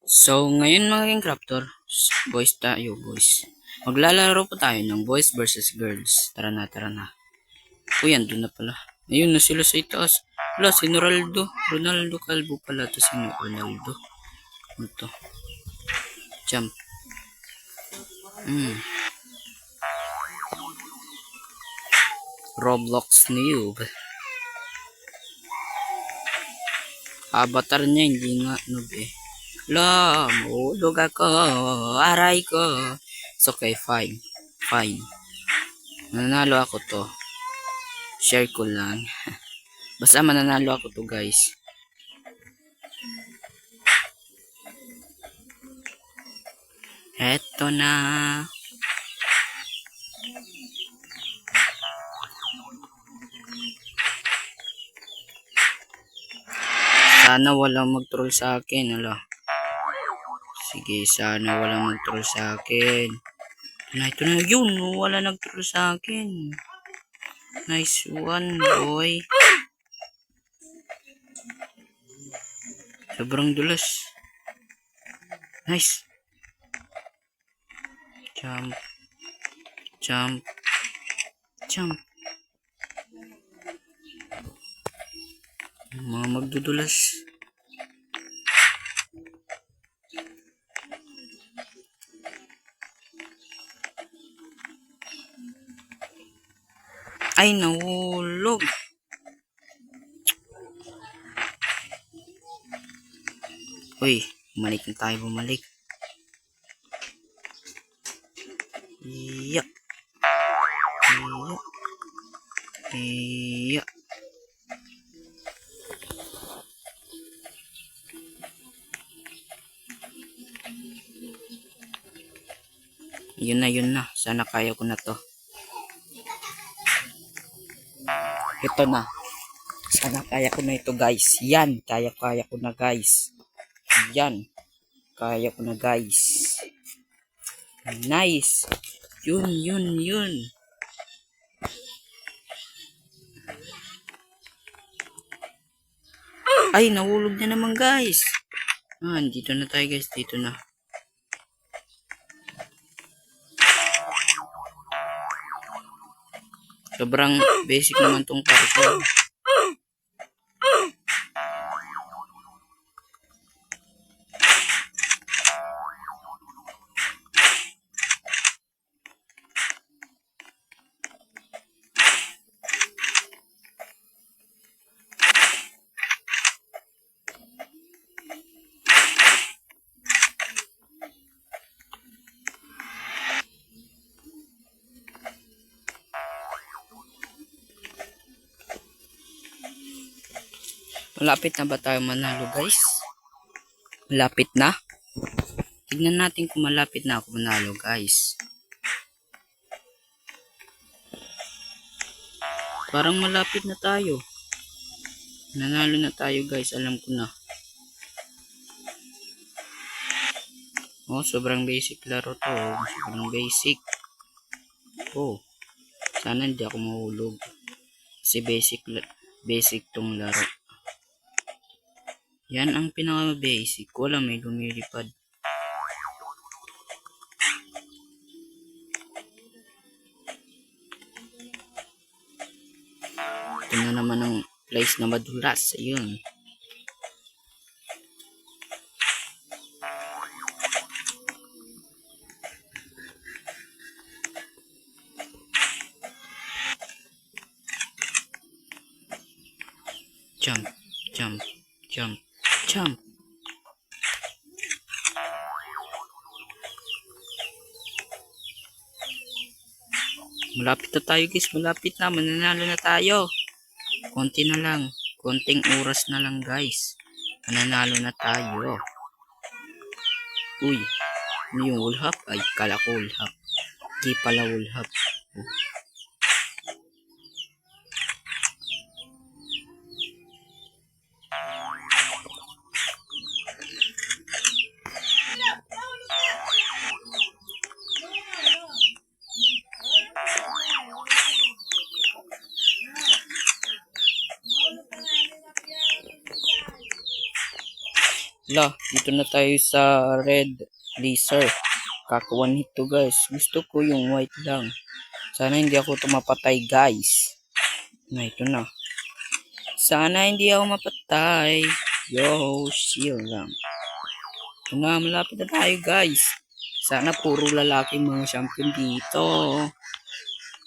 So, ngayon mga King Crafter, boys. Maglalaro po tayo ng boys versus girls. Tara na, tara na. Uy, andun na pala. Ayun na sila sa itaas. Wala, si Ronaldo. Ronaldo Calvo pala to, si Ronaldo. Ano to? Jump. Roblox noob. Avatar niya, hindi nga noob eh. La, mahulog ako. Aray ko. It's okay, fine. Fine. Mananalo ako to. Share ko lang. Basta mananalo ako to, guys. Eto na. Sana walang mag-troll sa akin. Ala. Sige, sana walang mag-troll sa akin. Ito na yun. Wala nag-troll sa akin. Nice one, boy. Sobrang dulas. Nice. Jump. Jump. Jump. Mga magdudulas. Ay, nahulog. Uy, bumalik na tayo, bumalik. Iya. Iya. Iya. Yun na. Sana kaya ko na to. Ito na. Sana kaya ko na ito, guys. Yan. Kaya ko na, guys. Yan. Kaya ko na, guys. Nice. Yun. Ay, nahulog na naman, guys. Dito na tayo, guys. Dito na. Sobrang basic naman tong parkour. Malapit na ba tayo manalo, guys? Malapit na? Tignan natin kung malapit na ako manalo, guys. Parang malapit na tayo. Nanalo na tayo, guys. Alam ko na. Oh, sobrang basic laro to. Sobrang basic. Oh, sana hindi ako mahulog. Kasi basic tong laro. Yan ang pinaka-basic. Wala may lumilipad. Ito na naman ang place na madulas. Ayun. Jump. Malapit na tayo, guys. Malapit na. Mananalo na tayo. Konti na lang. Konting oras na lang, guys. Mananalo na tayo. Uy. Ano yung ulhap? Ay, kala ko ulhap. Di pala ulhap. Dito na tayo sa red laser. Kakawan hito guys. Gusto ko yung white lang. Sana hindi ako tumapatay guys. Ito na. Sana hindi ako mapatay. Yo, shield lang. Ito na, malapit na tayo guys. Sana puro lalaki mga champion dito.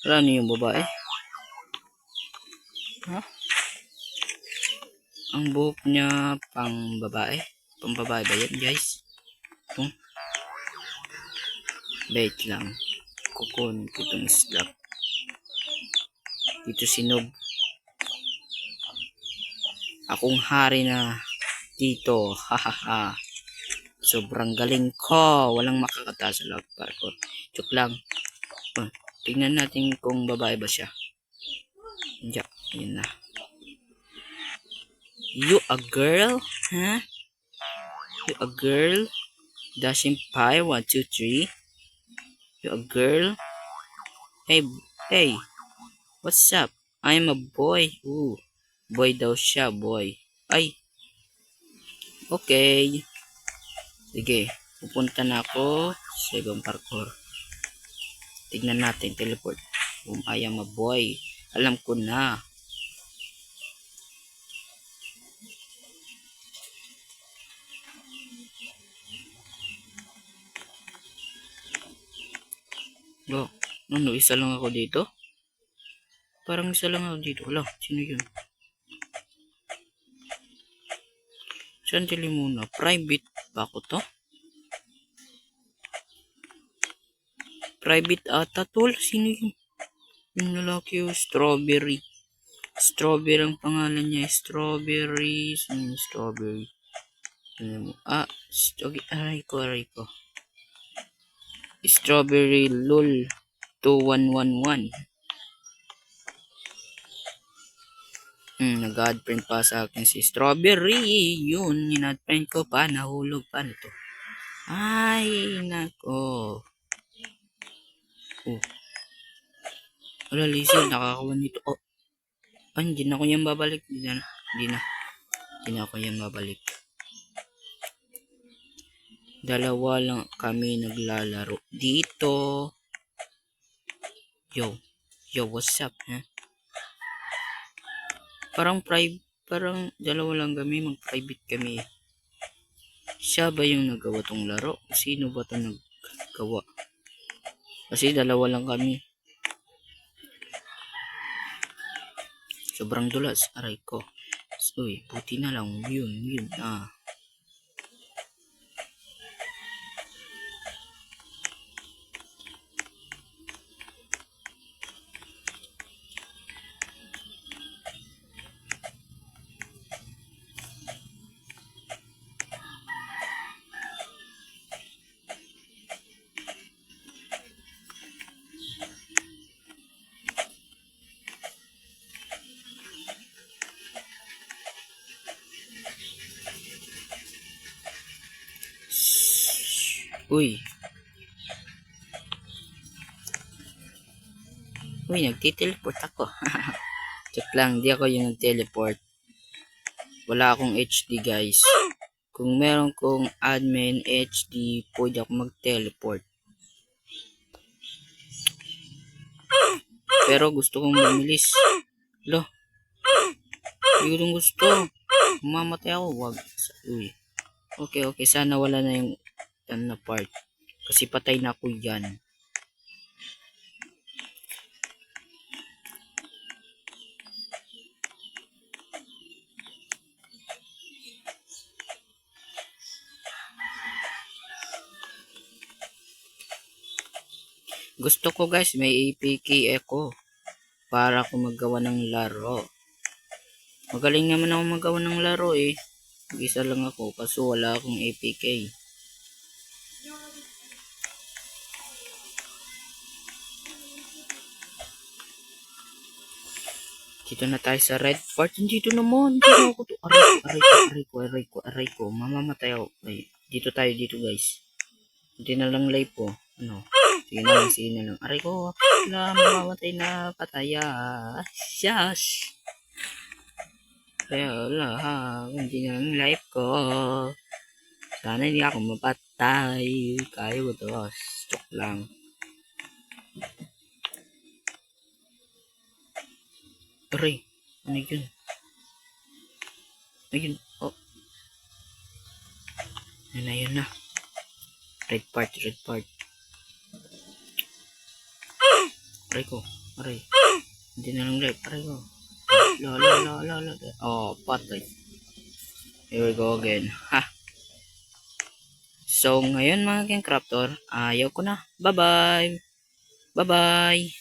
Ano yung babae? Ha? Ang buhok niya pang babae. Pang babae ba yan guys? Wait lang. Kukunin ko itong slap. Dito sinog. Akong hari na dito. Hahaha. Sobrang galing ko. Walang makakata sa log parkour. Joke lang. Tingnan natin kung babae ba siya. Diyan. Yun na. You a girl? Huh? You a girl? Dashing pie? 1, 2, 3. You a girl? Hey, hey. What's up? I'm a boy. Ooh. Boy daw siya, boy. Ay. Okay. Sige. Pupunta na ako sa ibang parkour. Tignan natin. Teleport. I am a boy. Alam ko na. Ano, isa lang ako dito? Parang isa lang ako dito. Wala, sino yun? Sandali muna. Private ba ako to? Private ata tol. Sino yun? Yung lalaki yung strawberry. Strawberry ang pangalan niya. Strawberry. Sino yung strawberry? Okay. Aray ko. Strawberry lol 2111. Nag-add friend pa sa akin si Strawberry. Yun, in-add friend ko pa. Nahulog pa nito. Ay, nako. Wala, Lizzie. Nakakawan nito. Hindi na ako yan babalik. Hindi na ako yan babalik. Dalawa lang kami naglalaro dito. Yo, what's up, ha? Parang dalawa lang kami, mag-private kami. Siya ba yung nagawa tong laro? Sino ba itong naggawa? Kasi dalawa lang kami. Sobrang dulas, aray ko. Uy, buti na lang. Yun. Uy, nagtiteleport ako. Check lang, di ako yung nag-teleport. Wala akong HD guys. Kung meron kong admin HD, pwede ako mag-teleport. Pero gusto kong mamilis. Hindi ko gusto. Mamatay ako. Wag. Uy. Okay. Sana wala na yung na part. Kasi patay na ako yan. Gusto ko guys, may APK ako para ako magawa ng laro. Magaling naman ako magawa ng laro eh. Isa lang ako kaso wala akong APK. Dito na tayo sa red part. Dito naman. Dito ako to. Aray ko. Mamamatay ako. Ay, dito guys. Hindi na lang live po. Sige na lang. Aray ko. Wala, mamamatay na pataya. Shush. Kaya wala ha. Hindi na lang live ko. Sana hindi ako mapatay. Kaya ko to. Joke lang. Aray. Ano yun? Ayun. Oh. Yun na. Red part. Aray ko. Aray. Hindi na lang red. Aray ko. La. Oh, patay. Here we go again. Ha. So, ngayon mga King Crafter, ayaw ko na. Bye-bye. Bye-bye.